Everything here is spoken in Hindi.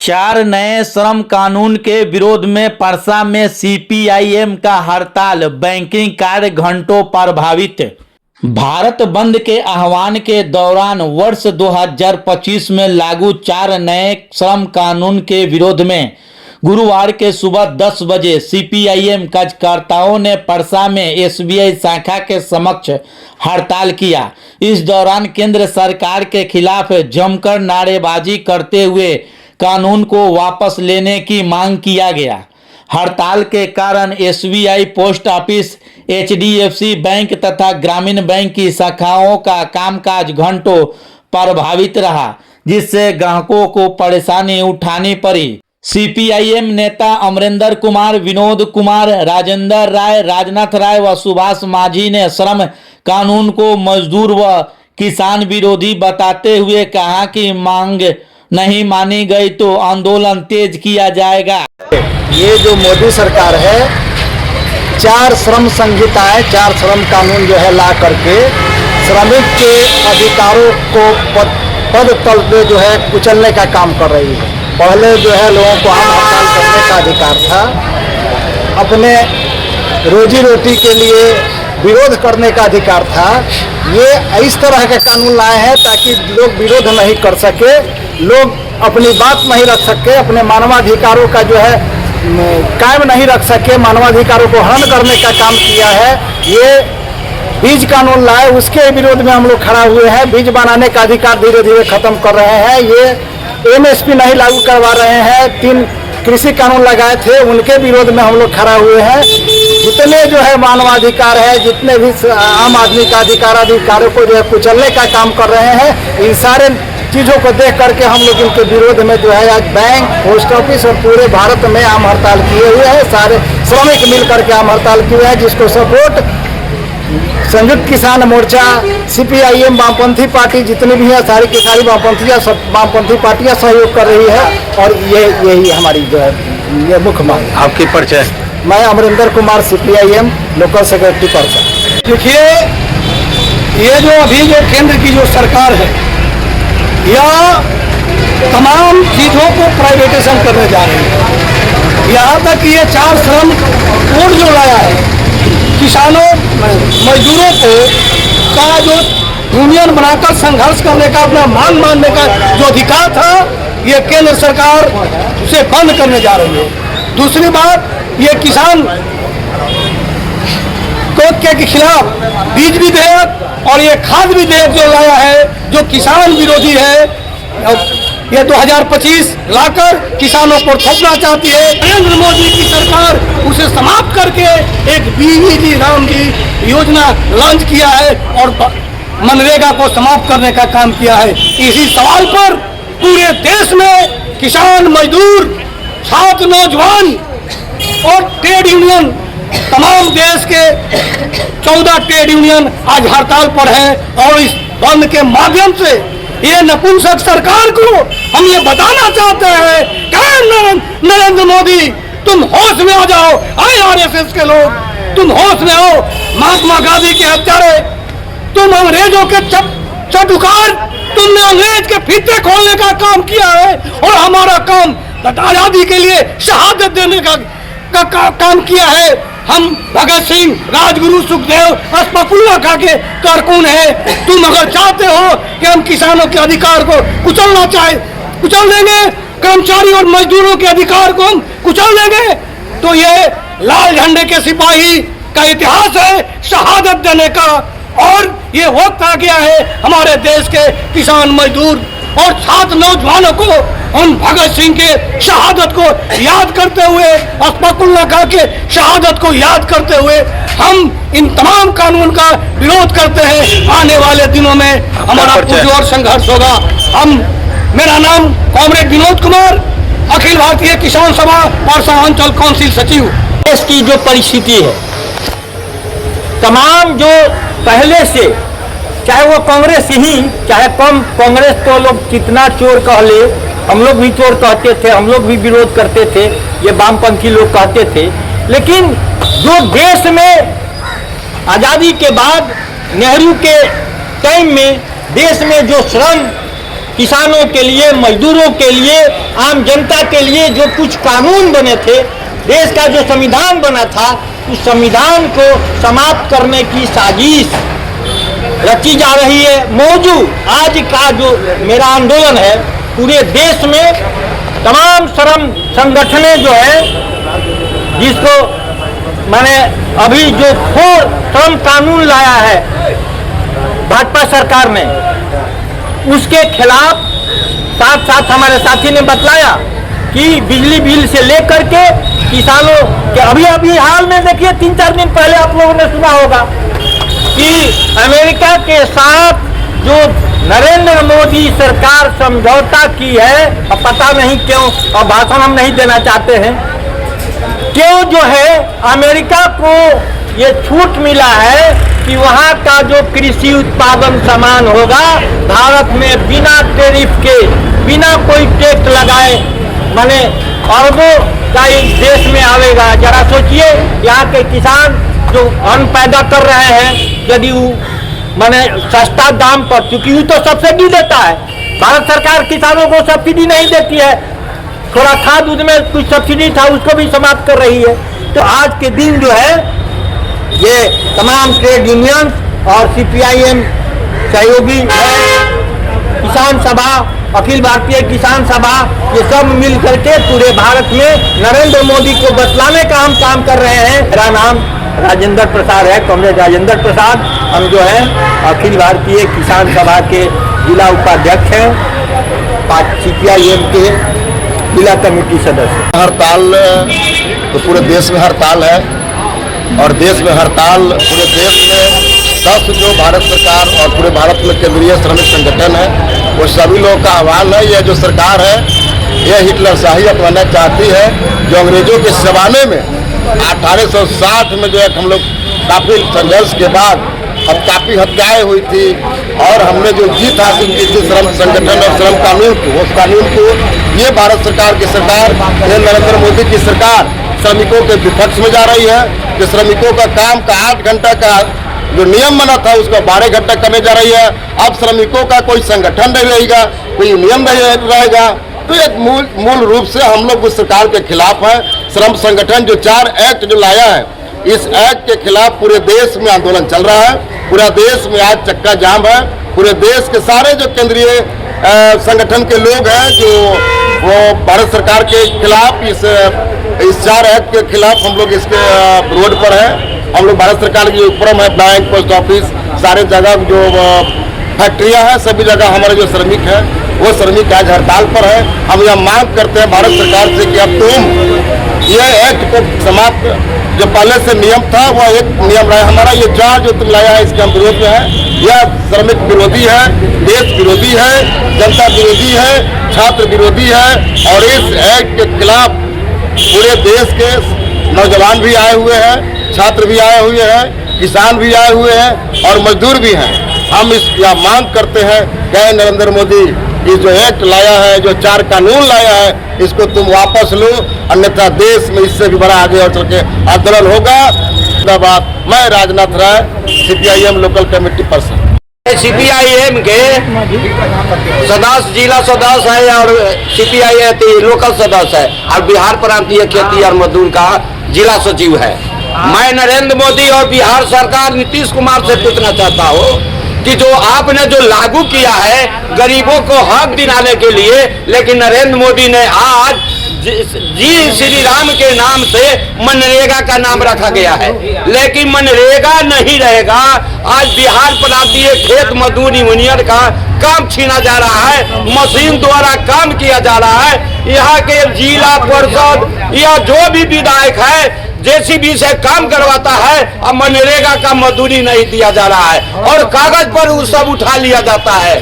चार नए श्रम कानून के विरोध में परसा में सीपीआईएम का हड़ताल, बैंकिंग कार्य घंटों प्रभावित। भारत बंद के आह्वान के दौरान वर्ष 2025 में लागू चार नए श्रम कानून के विरोध में गुरुवार के सुबह 10 बजे सीपीआईएम कार्यकर्ताओं ने परसा में एसबीआई शाखा के समक्ष हड़ताल किया। इस दौरान केंद्र सरकार के खिलाफ जमकर नारेबाजी करते हुए कानून को वापस लेने की मांग किया गया। हड़ताल के कारण SBI, post office, HDFC bank तथा ग्रामीण बैंक की शाखाओं का कामकाज घंटों प्रभावित रहा, जिससे ग्राहकों को परेशानी उठानी पड़ी। सीपीआईएम नेता अमरेंद्र कुमार, विनोद कुमार, राजेंद्र राय, राजनाथ राय व सुभाष माझी ने श्रम कानून को मजदूर व किसान विरोधी बताते हुए कहा कि मांग नहीं मानी गई तो आंदोलन तेज किया जाएगा। ये जो मोदी सरकार है, चार श्रम संहिताएं, चार श्रम कानून जो है ला करके श्रमिक के अधिकारों को पद तल पे जो है कुचलने का काम कर रही है। पहले जो है लोगों को आम हड़ताल करने का अधिकार था, अपने रोजी रोटी के लिए विरोध करने का अधिकार था। ये इस तरह के कानून लाए हैं ताकि लोग विरोध नहीं कर सके, लोग अपनी बात नहीं रख सके, अपने मानवाधिकारों का जो है कायम नहीं रख सके, मानवाधिकारों को हनन करने का काम किया है। ये बीज कानून लाए, उसके विरोध में हम लोग खड़ा हुए हैं। बीज बनाने का अधिकार धीरे धीरे खत्म कर रहे हैं। ये एमएसपी नहीं लागू करवा रहे हैं। 3 कृषि कानून लगाए थे, उनके विरोध में हम लोग खड़ा हुए हैं। जितने जो है मानवाधिकार है, जितने भी आम आदमी का अधिकारों को जो है कुचलने का काम कर रहे हैं, इन सारे चीज़ों को देख करके हम लोग इनके विरोध में जो है आज बैंक, पोस्ट ऑफिस और पूरे भारत में आम हड़ताल किए हुए हैं। सारे श्रमिक मिल करके आम हड़ताल किए हैं, जिसको सपोर्ट संयुक्त किसान मोर्चा, सीपीआईएम, वामपंथी पार्टी जितनी भी है सारी की सारी वामपंथी पार्टियां सहयोग कर रही है। और यही हमारी जो है ये मुख्य मांग है। आपकी परिचय? मैं Amarendra Kumar, CPIM local secretary Parsa. देखिए, ये जो अभी जो केंद्र की जो सरकार है, यह तमाम चीज़ों को प्राइवेटाइजेशन करने जा रही है। यहाँ तक कि ये 4 श्रम कोड जो लाया है, किसानों मजदूरों को का जो यूनियन बनाकर संघर्ष करने का, अपना मांग मानने का जो अधिकार था, ये केंद्र सरकार उसे बंद करने जा रही है। दूसरी बात, ये किसान के खिलाफ बीज विधेयक और ये खाद विधेयक जो लाया है, जो किसान विरोधी है, ये 2025 लाकर किसानों को थोपना चाहती है। नरेंद्र मोदी की सरकार उसे समाप्त करके एक बीवी राम की योजना लॉन्च किया है और मनरेगा को समाप्त करने का काम किया है। इसी सवाल पर पूरे देश में किसान, मजदूर, छात्र, नौजवान और ट्रेड यूनियन, तमाम देश के 14 ट्रेड यूनियन आज हड़ताल पर हैं। और इस बंद के माध्यम से ये नपुंसक सरकार को हम ये बताना चाहते हैं, नरेंद्र मोदी, तुम होश में आ जाओ। आरएसएस के लोग, तुम होश में आओ। महात्मा गांधी के हत्यारे, तुम अंग्रेजों के चटुकार, तुमने अंग्रेज के फीते खोलने का काम किया है और हमारा काम आजादी के लिए शहादत देने का काम किया है। हम भगत सिंह, राजगुरु, सुखदेव, अशफाकुल्लाह खां के कारकुन है। तुम अगर चाहते हो कि हम किसानों के अधिकार को कुचलना चाहे, कुचल देंगे। कर्मचारी और मजदूरों के अधिकार को हम कुचल देंगे। तो ये लाल झंडे के सिपाही का इतिहास है, शहादत देने का। और ये वक्त आ गया है हमारे देश के किसान, मजदूर और छात्र नौजवानों को उन भगत सिंह के शहादत को याद करते हुए, अशफाकुल्लाह खां के शहादत को याद करते हुए हम इन तमाम कानून का विरोध करते हैं। आने वाले दिनों में हमारा पुरजोर संघर्ष होगा। मेरा नाम कॉमरेड विनोद कुमार, अखिल भारतीय किसान सभा परसा अंचल काउंसिल सचिव। देश की जो परिस्थिति है, तमाम जो पहले से, चाहे वो कांग्रेस ही, चाहे कम कांग्रेस को लोग कितना चोर कह ले, हम लोग भी चोर कहते थे, हम लोग भी विरोध करते थे, ये वामपंथी लोग कहते थे। लेकिन जो देश में आज़ादी के बाद नेहरू के टाइम में देश में जो श्रम किसानों के लिए, मजदूरों के लिए, आम जनता के लिए जो कुछ कानून बने थे, देश का जो संविधान बना था, उस संविधान को समाप्त करने की साजिश रची जा रही है। मौजूद आज का जो मेरा आंदोलन है, पूरे देश में तमाम श्रम संगठनें जो है, जिसको मैंने अभी जो 4 श्रम कानून लाया है भाजपा सरकार ने, उसके खिलाफ साथ साथ हमारे साथी ने बतलाया कि बिजली बिल से लेकर के किसानों के अभी हाल में देखिए 3-4 दिन पहले आप लोगों ने सुना होगा कि अमेरिका के साथ जो नरेंद्र मोदी सरकार समझौता की है, अब पता नहीं क्यों, और भाषण हम नहीं देना चाहते हैं, क्यों जो है अमेरिका को ये छूट मिला है कि वहाँ का जो कृषि उत्पादन सामान होगा भारत में बिना टैरिफ के, बिना कोई टैक्स लगाए, माने अरबों का इस देश में आवेगा। जरा सोचिए, यहाँ के किसान जो अन्न पैदा कर रहे हैं, यदि वो माने सस्ता दाम पर, क्योंकि वो तो सब्सिडी देता है, भारत सरकार किसानों को सब्सिडी नहीं देती है, थोड़ा खाद दूध में कुछ सब्सिडी था उसको भी समाप्त कर रही है। तो आज के दिन जो है ये तमाम ट्रेड यूनियन और सीपीआईएम सहयोगी किसान सभा, अखिल भारतीय किसान सभा, ये सब मिल करके पूरे भारत में नरेंद्र मोदी को बतलाने का हम काम कर रहे हैं। मेरा नाम राजेंद्र प्रसाद है, कॉमरेड राजेंद्र प्रसाद। हम जो है अखिल भारतीय किसान सभा के जिला उपाध्यक्ष हैं, सीपीआईएम के जिला कमेटी सदस्य। हड़ताल तो पूरे देश में हड़ताल है, और देश में हड़ताल पूरे देश में 10 जो भारत सरकार और पूरे भारत में केंद्रीय श्रमिक संगठन है, वो सभी लोगों का आह्वान है। यह जो सरकार है, यह हिटलरशाही अपनाना चाहती है, जो अंग्रेजों के जमाने में 1860 में जो है हम लोग काफ़ी संघर्ष के बाद अब काफ़ी हत्याएं हुई थी, और हमने जो जीत हासिल की थी श्रम संगठन और श्रम कानून को, उस कानून को ये भारत सरकार की सरकार, ये नरेंद्र मोदी की सरकार श्रमिकों के विपक्ष में जा रही है। जो श्रमिकों का काम का 8 घंटा का जो नियम बना था उसको 12 घंटा करने जा रही है। अब श्रमिकों का कोई संगठन नहीं रहेगा, कोई नियम नहीं रहेगा। तो एक मूल रूप से हम लोग उस सरकार के खिलाफ है। श्रम संगठन जो 4 एक्ट जो लाया है, इस एक्ट के खिलाफ पूरे देश में आंदोलन चल रहा है। पूरा देश में आज चक्का जाम है। पूरे देश के सारे जो केंद्रीय संगठन के लोग हैं, जो वो भारत सरकार के खिलाफ इस 4 एक्ट के खिलाफ हम लोग इसके रोड पर हैं। हम लोग भारत सरकार के उपक्रम है, बैंक, पोस्ट ऑफिस, सारे जगह जो फैक्ट्रियां हैं, सभी जगह हमारे जो श्रमिक हैं, वो श्रमिक आज हड़ताल पर है। हम यह मांग करते हैं भारत सरकार से कि अब तुम ये एक्ट को समाप्त, जो पहले से नियम था वो एक नियम रहा। हमारा ये 4 जो तुम लाया है, इसके हम विरोध में है। यह श्रमिक विरोधी है, देश विरोधी है, जनता विरोधी है, छात्र विरोधी है, और इस एक्ट के खिलाफ पूरे देश के नौजवान भी आए हुए हैं, छात्र भी आए हुए हैं, किसान भी आए हुए हैं, और मजदूर भी हैं। हम इस यह मांग करते हैं कि नरेंद्र मोदी ये जो एक्ट लाया है, जो 4 कानून लाया है, इसको तुम वापस लो, अन्यथा देश में इससे भी बड़ा आगे और चल के आंदोलन होगा। मैं Rajnath Rai, CPIM local committee person. CPIM के सदस्य, जिला सदस्य है, और सीपीआईएम लोकल सदस्य है, और बिहार प्रांतीय खेती और मजदूर का जिला सचिव है। मैं नरेंद्र मोदी और बिहार सरकार नीतीश कुमार से पूछना चाहता हूँ कि जो आपने जो लागू किया है गरीबों को हक दिलाने के लिए, लेकिन नरेंद्र मोदी ने आज जी श्री राम के नाम से मनरेगा का नाम रखा गया है, लेकिन मनरेगा नहीं रहेगा। आज बिहार प्रांतीय खेत मजदूर यूनियन का काम छीना जा रहा है, मशीन द्वारा काम किया जा रहा है। यहाँ के जिला परिषद या जो भी विधायक है जेसीबी से काम करवाता है, अब मनरेगा का मजदूरी नहीं दिया जा रहा है, और कागज पर वो सब उठा लिया जाता है।